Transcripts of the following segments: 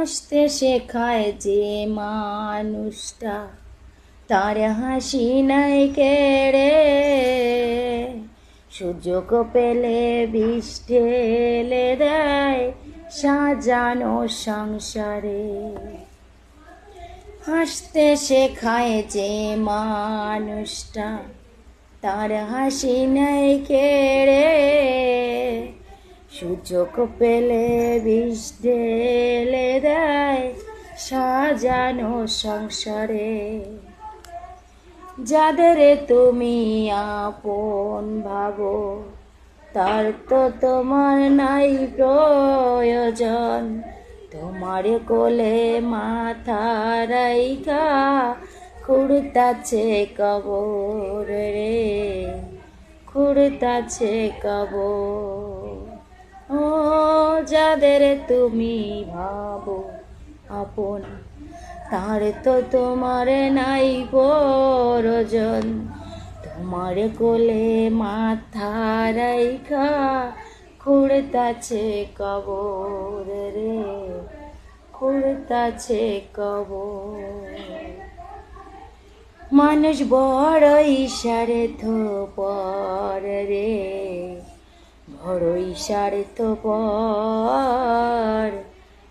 হাসতে শেখায় যে মানুষটা, তার হাসি নাই কেড়ে, সুযোগ পেলে বিষ ঢেলে দেয় সাজানো সংসারে। হাসতে শেখায় যে মানুষটা, তার হাসি নাই কেড়ে, সুযোগ পেলে বিষ ঢেলে দেয় সাজানো সংসারে। যাদের তুমি আপন ভাবো, তার তো তোমার নাই প্রয়োজন। তোমার কোলে মাথা রাইখা খুঁড়তাছে কবর রে, খুঁড়তাছে কবর। ও যাদের তুমি ভাবো আপন, তার তো তোমার নাই প্রয়োজন। তোমার কোলে মাথা রাইখা খুঁড়তাছে কবর রে, খুঁড়তাছে কবর। মানুষ বড় স্বার্থপর রে, বড় স্বার্থপর।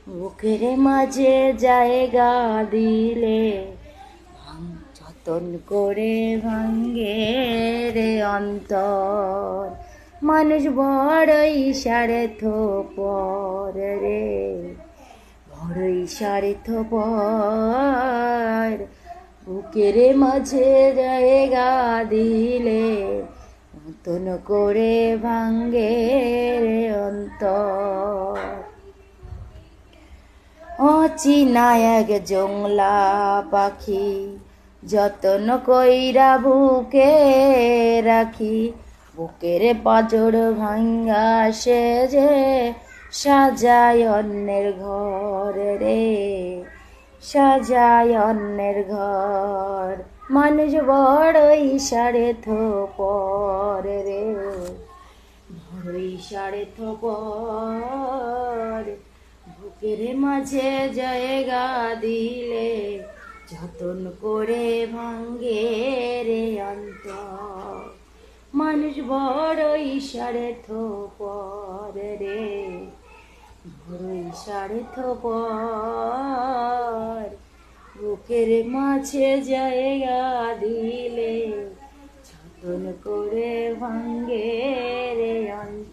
বুকের মাঝে জায়গা দিলে যতন করে ভাঙ্গে রে অন্তর। মানুষ বড়ই স্বার্থপর রে, বড়ই স্বার্থপর। বুকের মাঝে জায়গা দিলে যতন করে ভাঙ্গে রে অন্তর। অচিনা এক জংলা পাখি যতন কইরা বুকে রাখি, বুকের পাঁজর ভাঙ্গা সে যে সাজায় অন্যের ঘর রে, সাজায় অন্যের ঘর। মানুষ বড়ই স্বার্থপর রে, বড়ই স্বার্থপর। বুকের মাঝে জায়গা দিলে যতন করে ভাঙ্গে রে অন্তর। মানুষ বড়ই স্বার্থপর রে, বড়ই স্বার্থপর। বুকের মাঝে জায়গা দিলে যতন করে ভাঙ্গে রে অন্তর।